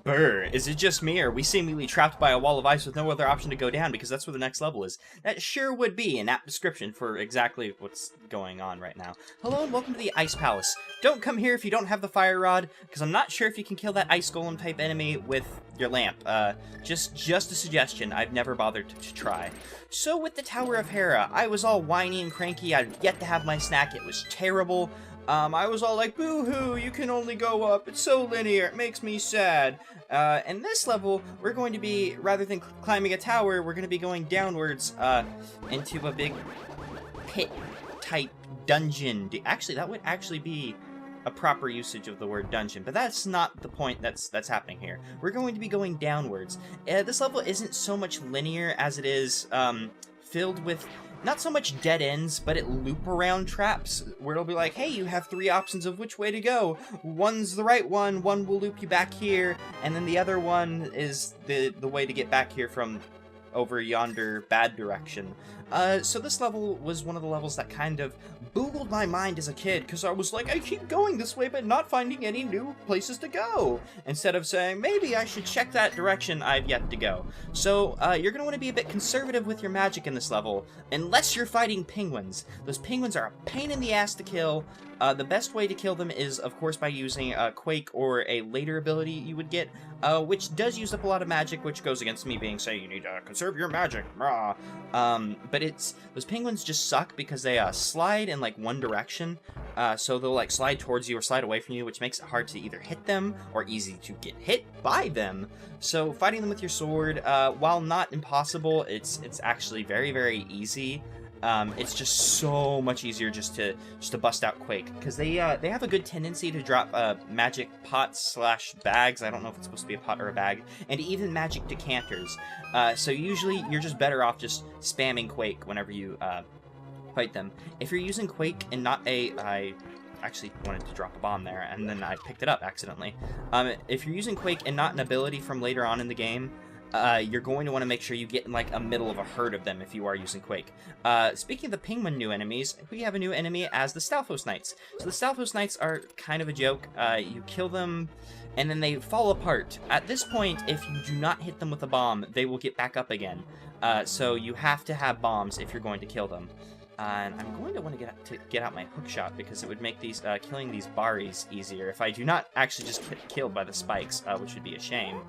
Brr, is it just me, or are we seemingly trapped by a wall of ice with no other option to go down because that's where the next level is? That sure would be an apt description for exactly what's going on right now. Hello and welcome to the Ice Palace. Don't come here if you don't have the fire rod, because I'm not sure if you can kill that ice golem type enemy with your lamp. Just a suggestion. I've never bothered to try. So with the Tower of Hera, I was all whiny and cranky. I'd yet to have my snack. It was terrible. I was all like, boo-hoo, you can only go up, it's so linear, it makes me sad. In this level, we're going to be, rather than climbing a tower, we're going to be going downwards, into a big pit-type dungeon. Actually, that would actually be a proper usage of the word dungeon, but that's not the point that's happening here. We're going to be going downwards. This level isn't so much linear as it is, filled with not so much dead ends, but it loop around traps, where it'll be like, hey, you have 3 options of which way to go. One's the right one will loop you back here, and then the other one is the way to get back here from over yonder bad direction. So this level was one of the levels that kind of boogled my mind as a kid, because I was like, I keep going this way, but not finding any new places to go. Instead of saying, maybe I should check that direction, I've yet to go. So, you're going to want to be a bit conservative with your magic in this level, unless you're fighting penguins. Those penguins are a pain in the ass to kill. The best way to kill them is, of course, by using Quake or a later ability you would get, which does use up a lot of magic, which goes against me being saying you need to conserve your magic, rah. But those penguins just suck because they slide in like one direction, so they'll like slide towards you or slide away from you, which makes it hard to either hit them or easy to get hit by them. So fighting them with your sword, while not impossible, it's actually very, very easy. It's just so much easier just to bust out Quake, because they have a good tendency to drop magic pots / bags. I don't know if it's supposed to be a pot or a bag, and even magic decanters. So usually you're just better off just spamming Quake whenever you fight them. If you're using Quake and not I actually wanted to drop a bomb there, and then I picked it up accidentally. If you're using Quake and not an ability from later on in the game, you're going to want to make sure you get in like a middle of a herd of them if you are using Quake. Speaking of the penguin new enemies, we have a new enemy as the Stalfos Knights. So the Stalfos Knights are kind of a joke. You kill them and then they fall apart. At this point, if you do not hit them with a bomb, they will get back up again. So you have to have bombs if you're going to kill them. And I'm going to want to get out my hookshot, because it would make these killing these Baris easier if I do not actually just get killed by the spikes, which would be a shame.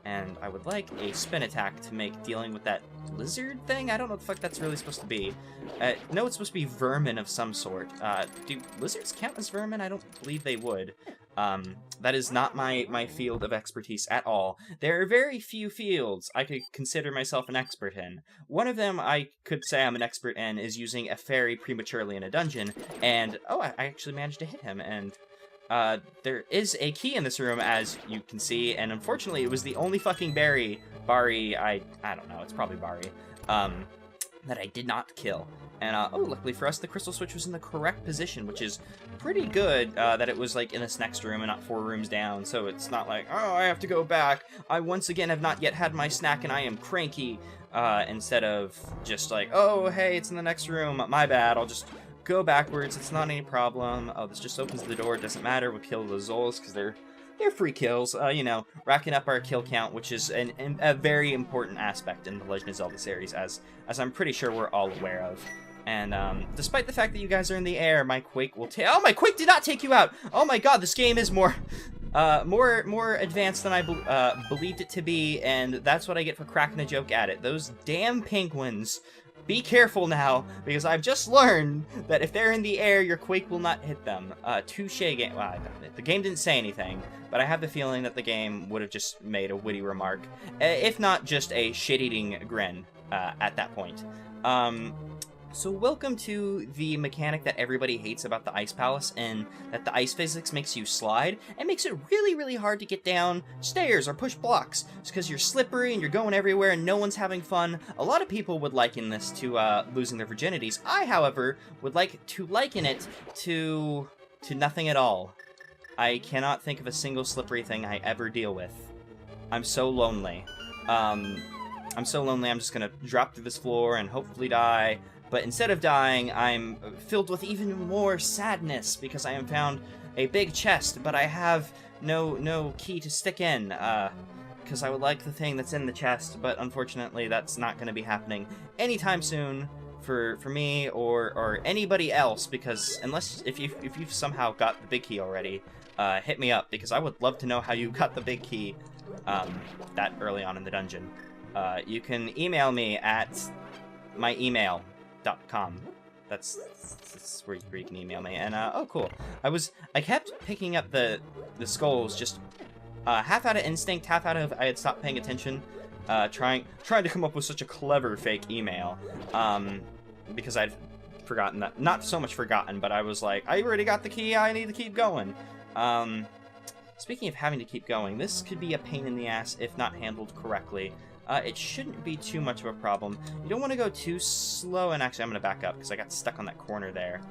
And I would like a spin attack to make dealing with that lizard thing. I don't know what the fuck that's really supposed to be. No, it's supposed to be vermin of some sort. Do lizards count as vermin? I don't believe they would. That is not my field of expertise at all. There are very few fields I could consider myself an expert in. One of them I could say I'm an expert in is using a fairy prematurely in a dungeon, and oh, I actually managed to hit him, and there is a key in this room, as you can see, and unfortunately it was the only fucking Bari, I don't know, it's probably Bari, that I did not kill. And, oh, luckily for us, the crystal switch was in the correct position, which is pretty good, that it was, like, in this next room and not 4 rooms down, so it's not like, oh, I have to go back, I once again have not yet had my snack and I am cranky, instead of just like, oh, hey, it's in the next room, my bad, I'll just go backwards, it's not any problem. Oh, this just opens the door, it doesn't matter, we'll kill the Zolas, because they're free kills, you know, racking up our kill count, which is a very important aspect in the Legend of Zelda series, as I'm pretty sure we're all aware of. And, despite the fact that you guys are in the air, my Quake will oh, my Quake did not take you out! Oh my god, this game is more advanced than I believed it to be, and that's what I get for cracking a joke at it. Those damn penguins. Be careful now, because I've just learned that if they're in the air, your Quake will not hit them. Touche game. Well, the game didn't say anything, but I have the feeling that the game would have just made a witty remark, if not just a shit-eating grin at that point. So welcome to the mechanic that everybody hates about the Ice Palace, and that the ice physics makes you slide, and makes it really, really hard to get down stairs or push blocks. It's because you're slippery and you're going everywhere and no one's having fun. A lot of people would liken this to losing their virginities. I, however, would like to liken it to nothing at all. I cannot think of a single slippery thing I ever deal with. I'm so lonely. I'm so lonely I'm just gonna drop through this floor and hopefully die. But instead of dying, I'm filled with even more sadness because I have found a big chest, but I have no key to stick in, because I would like the thing that's in the chest, but unfortunately that's not going to be happening anytime soon for me or anybody else, because if you've somehow got the big key already, hit me up, because I would love to know how you got the big key that early on in the dungeon. You can email me at myemail.com. That's where you can email me. And oh, cool. I kept picking up the skulls, just half out of instinct, half out of I had stopped paying attention, trying to come up with such a clever fake email, because I'd forgotten that. Not so much forgotten, but I was like, I already got the key. I need to keep going. Speaking of having to keep going, this could be a pain in the ass if not handled correctly. It shouldn't be too much of a problem. You don't want to go too slow, and actually I'm going to back up because I got stuck on that corner there.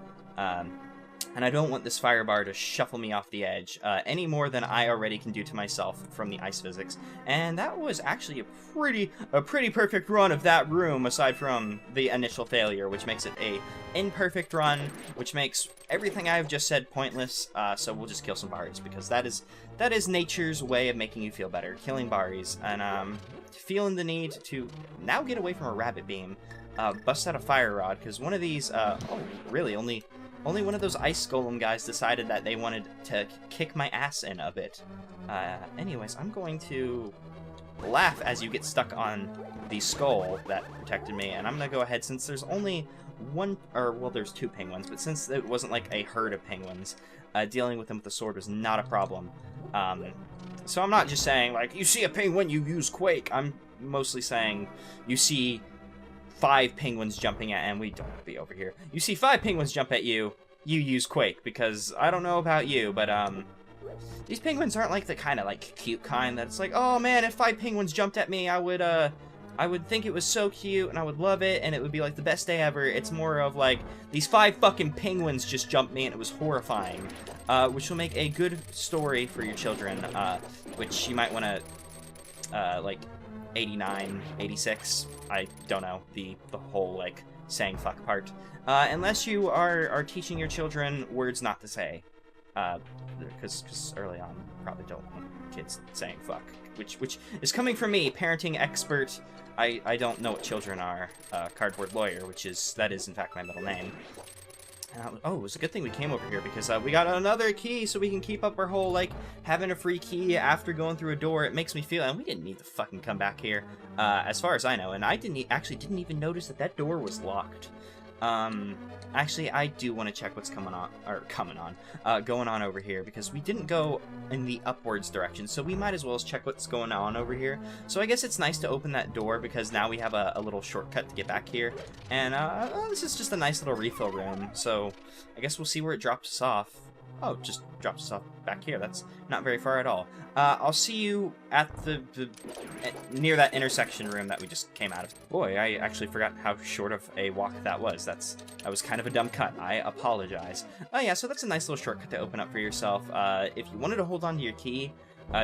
And I don't want this fire bar to shuffle me off the edge any more than I already can do to myself from the ice physics. And that was actually a pretty perfect run of that room, aside from the initial failure, which makes it a imperfect run, which makes everything I've just said pointless. So we'll just kill some Baris, because that is nature's way of making you feel better, killing Baris, and feeling the need to now get away from a rabbit beam, bust out a fire rod, because one of these, oh, really, only one of those ice golem guys decided that they wanted to kick my ass in a bit. Anyways, I'm going to laugh as you get stuck on the skull that protected me, and I'm going to go ahead, since there's only there's two penguins, but since it wasn't like a herd of penguins, dealing with them with the sword was not a problem. So I'm not just saying, like, you see a penguin, you use Quake. I'm mostly saying you see 5 penguins jumping at, and we don't want to be over here. You see 5 penguins jump at you, you use Quake, because I don't know about you, but these penguins aren't like the kind of like cute kind that's like, oh man, if 5 penguins jumped at me, I would think it was so cute and I would love it and it would be like the best day ever. It's more of like, these 5 fucking penguins just jumped me and it was horrifying, which will make a good story for your children, which you might want to like 89, 86, I don't know, the whole, like, saying fuck part. Unless you are teaching your children words not to say. Because early on, you probably don't want kids saying fuck. Which is coming from me, parenting expert. I don't know what children are. Cardboard lawyer, that is in fact my middle name. Oh, it was a good thing we came over here, because we got another key, so we can keep up our whole, like, having a free key after going through a door. It makes me feel, and we didn't need to fucking come back here, as far as I know, and I didn't even notice that door was locked. Actually, I do want to check what's going on over here, because we didn't go in the upwards direction, so we might as well check what's going on over here. So I guess it's nice to open that door, because now we have a little shortcut to get back here, and this is just a nice little refill room, so I guess we'll see where it drops us off. Oh, it just drops us off back here. That's not very far at all. I'll see you at near that intersection room that we just came out of. Boy, I actually forgot how short of a walk that was. That was kind of a dumb cut. I apologize. Oh yeah, so that's a nice little shortcut to open up for yourself. If you wanted to hold on to your key,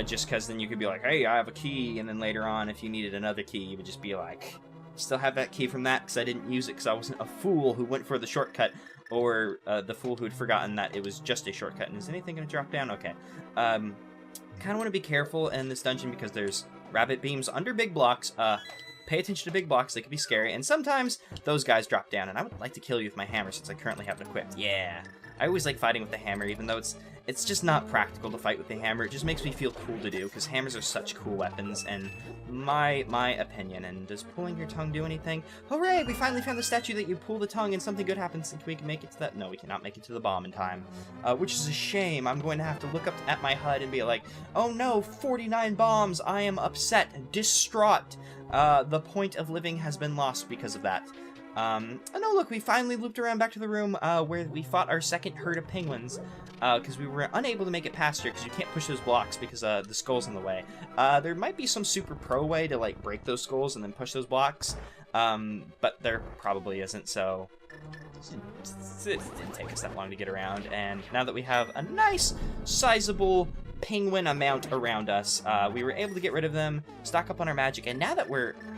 just because then you could be like, hey, I have a key, and then later on, if you needed another key, you would just be like, still have that key from that, because I didn't use it because I wasn't a fool who went for the shortcut, or the fool who'd forgotten that it was just a shortcut. And is anything going to drop down? Okay. Kind of want to be careful in this dungeon, because there's rabbit beams under big blocks. Pay attention to big blocks, they can be scary, and sometimes those guys drop down, and I would like to kill you with my hammer since I currently have it equipped. Yeah. I always like fighting with the hammer, even though it's just not practical to fight with the hammer. It just makes me feel cool to do, because hammers are such cool weapons, and my opinion. And does pulling your tongue do anything? Hooray! We finally found the statue that you pull the tongue and something good happens. Think we can make it to that? No, we cannot make it to the bomb in time, which is a shame. I'm going to have to look up at my HUD and be like, oh no, 49 bombs! I am upset, distraught. The point of living has been lost because of that. Oh no, look, we finally looped around back to the room where we fought our second herd of penguins, because we were unable to make it past here because you can't push those blocks because the skull's in the way. There might be some super pro way to, like, break those skulls and then push those blocks, but there probably isn't, so it didn't take us that long to get around. And now that we have a nice, sizable penguin amount around us, we were able to get rid of them, stock up on our magic, and now that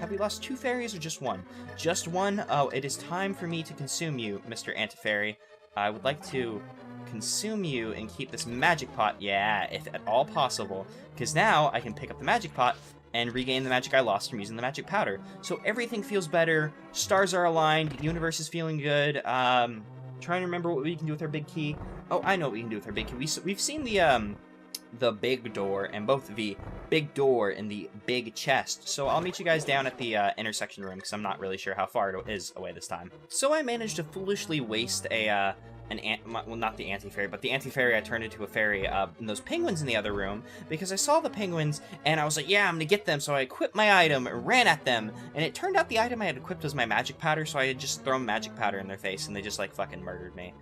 have we lost 2 fairies or just 1? Just 1? Oh, it is time for me to consume you, Mr. Antifairy. I would like to consume you and keep this magic pot, yeah, if at all possible, because now I can pick up the magic pot and regain the magic I lost from using the magic powder. So everything feels better, stars are aligned, universe is feeling good. Trying to remember what we can do with our big key. Oh, I know what we can do with our big key. We've seen the big door, and both the big door and the big chest. So I'll meet you guys down at the intersection room, because I'm not really sure how far it is away this time. So I managed to foolishly waste well, not the anti-fairy, but the anti-fairy I turned into a fairy, and those penguins in the other room, because I saw the penguins, and I was like, yeah, I'm gonna get them, so I equipped my item, ran at them, and it turned out the item I had equipped was my magic powder, so I had just thrown magic powder in their face, and they just, like, fucking murdered me.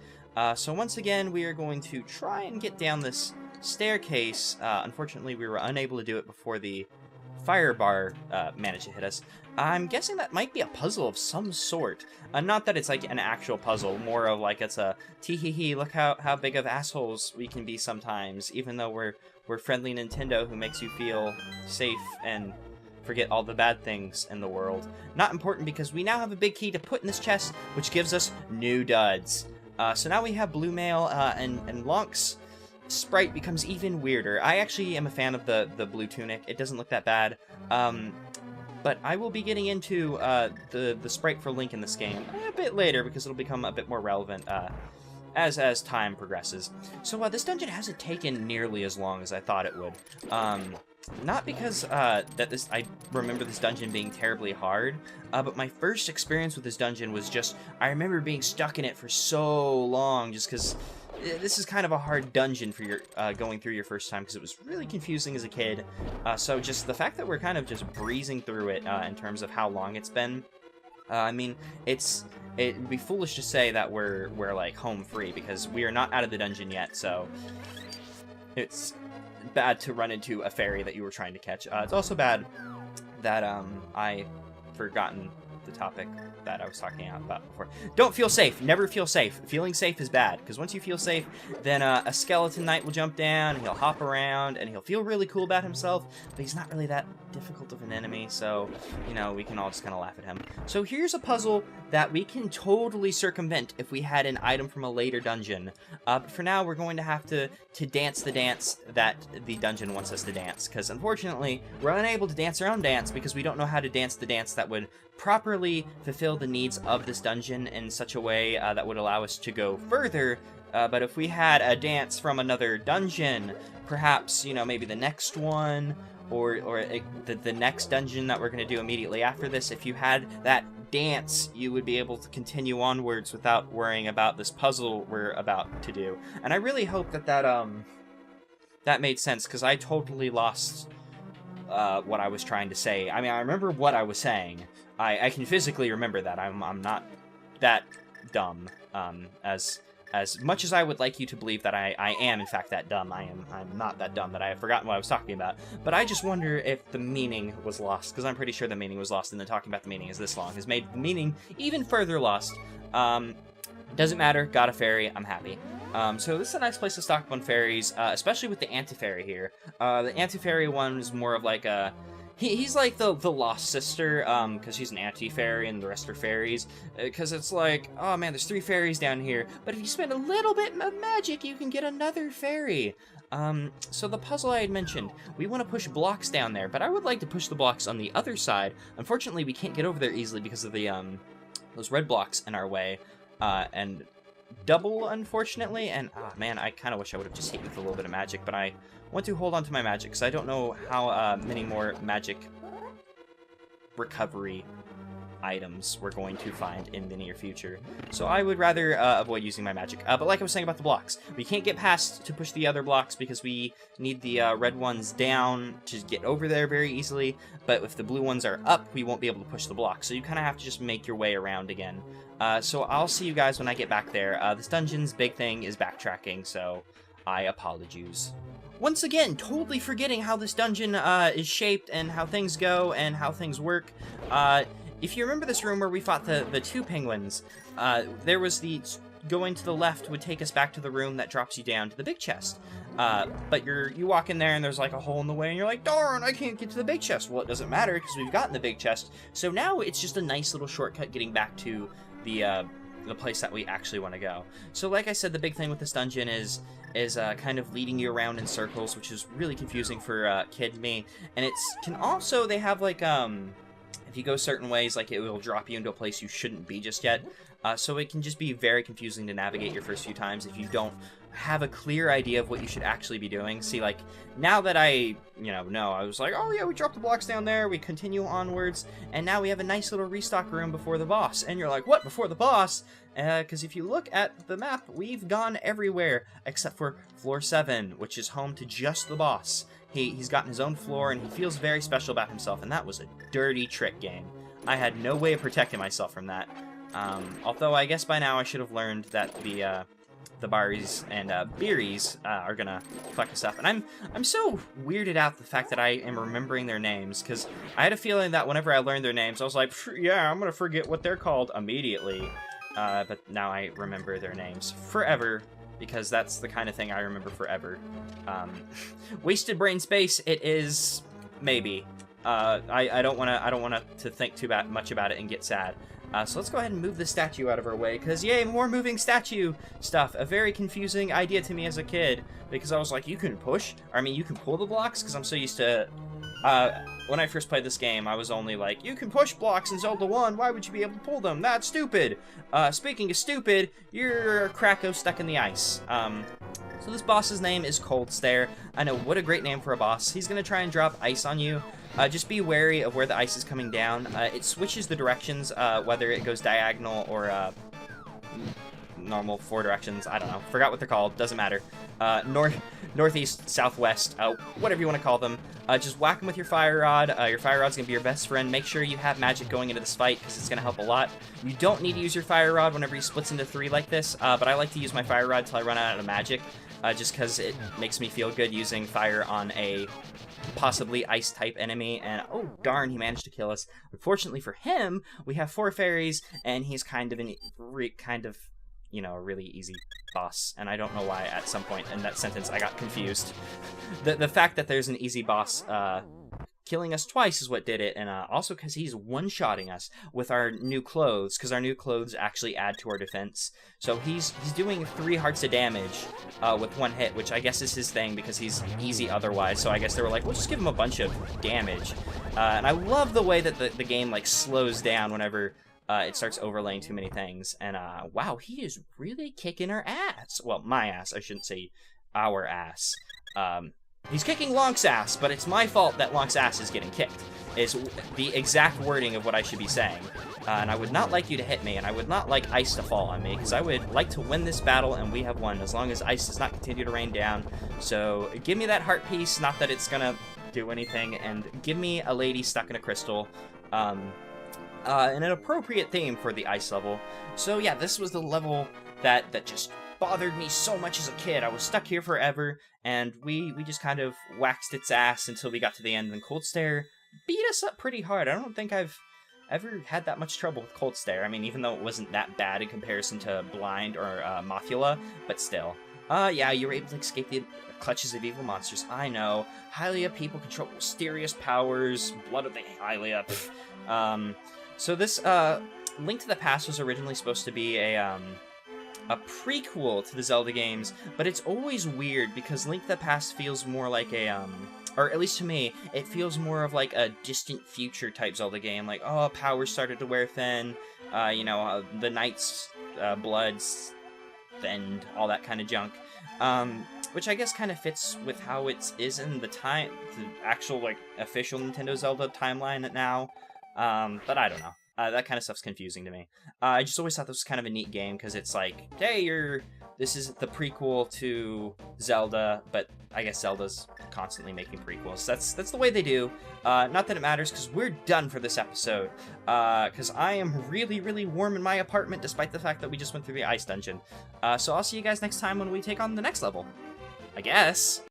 So once again, we are going to try and get down this staircase. Unfortunately, we were unable to do it before the fire bar managed to hit us. I'm guessing that might be a puzzle of some sort. Not that it's like an actual puzzle, more of like it's a tee-hee-hee, look how big of assholes we can be sometimes, even though we're friendly Nintendo who makes you feel safe and forget all the bad things in the world. Not important because we now have a big key to put in this chest, which gives us new duds. So now we have Blue Mail and Lonk's sprite becomes even weirder. I actually am a fan of the blue tunic. It doesn't look that bad. But I will be getting into the sprite for Link in this game a bit later because it'll become a bit more relevant as time progresses. So this dungeon hasn't taken nearly as long as I thought it would. Not because I remember this dungeon being terribly hard, but my first experience with this dungeon was just, I remember being stuck in it for so long just because this is kind of a hard dungeon for your going through your first time because it was really confusing as a kid. So just the fact that we're kind of just breezing through it in terms of how long it's been, I mean, it'd be foolish to say that we're like home free because we are not out of the dungeon yet. So it's bad to run into a fairy that you were trying to catch. It's also bad that I forgotten the topic that I was talking about before. Don't feel safe. Never feel safe. Feeling safe is bad, because once you feel safe, then a skeleton knight will jump down, and he'll hop around, and he'll feel really cool about himself, but he's not really that difficult of an enemy, so, you know, we can all just kind of laugh at him. So here's a puzzle that we can totally circumvent if we had an item from a later dungeon. But for now, we're going to have to dance the dance that the dungeon wants us to dance, because unfortunately, we're unable to dance our own dance because we don't know how to dance the dance that would properly fulfill the needs of this dungeon in such a way that would allow us to go further. But if we had a dance from another dungeon, perhaps, you know, maybe the next one, or the next dungeon that we're going to do immediately after this, if you had that dance, you would be able to continue onwards without worrying about this puzzle we're about to do. And I really hope that made sense, because I totally lost what I was trying to say. I mean, I remember what I was saying. I can physically remember that. I'm not that dumb. As much as I would like you to believe that I am in fact that dumb, I'm not that dumb that I have forgotten what I was talking about. But I just wonder if the meaning was lost, because I'm pretty sure the meaning was lost, and then talking about the meaning is this long has made the meaning even further lost. Doesn't matter, got a fairy, I'm happy. So this is a nice place to stock up on fairies, especially with the anti-fairy here. The anti-fairy one is more of like a... He's like the lost sister, because she's an anti-fairy and the rest are fairies. Because it's like, oh man, there's 3 fairies down here, but if you spend a little bit of magic, you can get another fairy. So the puzzle I had mentioned, we want to push blocks down there, but I would like to push the blocks on the other side. Unfortunately, we can't get over there easily because of the, those red blocks in our way, and double, unfortunately, and, oh man, I kind of wish I would have just hit with a little bit of magic, but I want to hold on to my magic, because I don't know how many more magic recovery items we're going to find in the near future. So I would rather avoid using my magic. But like I was saying about the blocks, we can't get past to push the other blocks because we need the red ones down to get over there very easily, but if the blue ones are up, we won't be able to push the blocks, so you kind of have to just make your way around again. So I'll see you guys when I get back there. This dungeon's big thing is backtracking, so I apologize. Once again, totally forgetting how this dungeon is shaped and how things go and how things work. If you remember this room where we fought the 2 penguins, there was the... Going to the left would take us back to the room that drops you down to the big chest. But you walk in there and there's like a hole in the way and you're like, darn, I can't get to the big chest. Well, it doesn't matter because we've gotten the big chest. So now it's just a nice little shortcut getting back to the the place that we actually want to go. So like I said, the big thing with this dungeon is kind of leading you around in circles, which is really confusing for kid me. And can also, they have like if you go certain ways, like it will drop you into a place you shouldn't be just yet. So it can just be very confusing to navigate your first few times if you don't have a clear idea of what you should actually be doing. See, like, now that I was like, oh yeah, we dropped the blocks down there, we continue onwards, and now we have a nice little restock room before the boss. And you're like, what, before the boss? Because if you look at the map, we've gone everywhere except for floor 7, which is home to just the boss. He's gotten his own floor, and he feels very special about himself, and that was a dirty trick game. I had no way of protecting myself from that. Although I guess by now I should have learned that the Baris and Beeries are gonna fuck us up. And I'm so weirded out the fact that I am remembering their names, because I had a feeling that whenever I learned their names, I was like, yeah, I'm gonna forget what they're called immediately. But now I remember their names forever, because that's the kind of thing I remember forever. Wasted brain space, it is, maybe. I don't wanna to think too much about it and get sad. So let's go ahead and move the statue out of our way, because yay, more moving statue stuff. A very confusing idea to me as a kid, because I was like, you can push, or I mean, you can pull the blocks, because I'm so used to, when I first played this game, I was only like, you can push blocks in Zelda 1, why would you be able to pull them? That's stupid! Speaking of stupid, you're a Kracko stuck in the ice. So this boss's name is Cold Stare. I know, what a great name for a boss. He's gonna try and drop ice on you. Just be wary of where the ice is coming down. It switches the directions, whether it goes diagonal or normal 4 directions. I don't know. Forgot what they're called. Doesn't matter. Northeast, southwest, whatever you want to call them. Just whack them with your fire rod. Your fire rod's going to be your best friend. Make sure you have magic going into this fight, because it's going to help a lot. You don't need to use your fire rod whenever he splits into 3 like this, but I like to use my fire rod till I run out of magic, just because it makes me feel good using fire on a possibly ice type enemy. And oh darn, he managed to kill us. Unfortunately for him, we have 4 fairies, and he's kind of a really easy boss. And I don't know why at some point in that sentence I got confused. The fact that there's an easy boss killing us twice is what did it, and also because he's one-shotting us with our new clothes, because our new clothes actually add to our defense. So he's doing 3 hearts of damage with 1 hit, which I guess is his thing, because he's easy otherwise. So I guess they were like, we'll just give him a bunch of damage. And I love the way that the game like slows down whenever it starts overlaying too many things. And wow, he is really kicking our ass. Well, my ass, I shouldn't say our ass. He's kicking Lonk's ass, but it's my fault that Lonk's ass is getting kicked, is the exact wording of what I should be saying. And I would not like you to hit me, and I would not like ice to fall on me, because I would like to win this battle, and we have won, as long as ice does not continue to rain down. So give me that heart piece, not that it's gonna do anything, and give me a lady stuck in a crystal. And an appropriate theme for the ice level. So yeah, this was the level that just bothered me so much as a kid. I was stuck here forever, and we just kind of waxed its ass until we got to the end, and Cold Stare beat us up pretty hard. I don't think I've ever had that much trouble with Cold Stare. I mean, even though it wasn't that bad in comparison to Blind or Mothula, but still. Yeah, you were able to escape the clutches of evil monsters. I know. Hylia people control mysterious powers. Blood of the Hylia. So this Link to the Past was originally supposed to be a prequel to the Zelda games, but it's always weird because Link to the Past feels more like a, or at least to me, it feels more of like a distant future type Zelda game. Like, oh, powers started to wear thin, the knight's bloods thinned, all that kind of junk. Which I guess kind of fits with how it is in the actual, like, official Nintendo Zelda timeline now. But I don't know. That kind of stuff's confusing to me. I just always thought this was kind of a neat game, because it's like, hey, this is the prequel to Zelda, but I guess Zelda's constantly making prequels. That's the way they do. Not that it matters, because we're done for this episode. Because I am really, really warm in my apartment, despite the fact that we just went through the ice dungeon. So I'll see you guys next time when we take on the next level. I guess.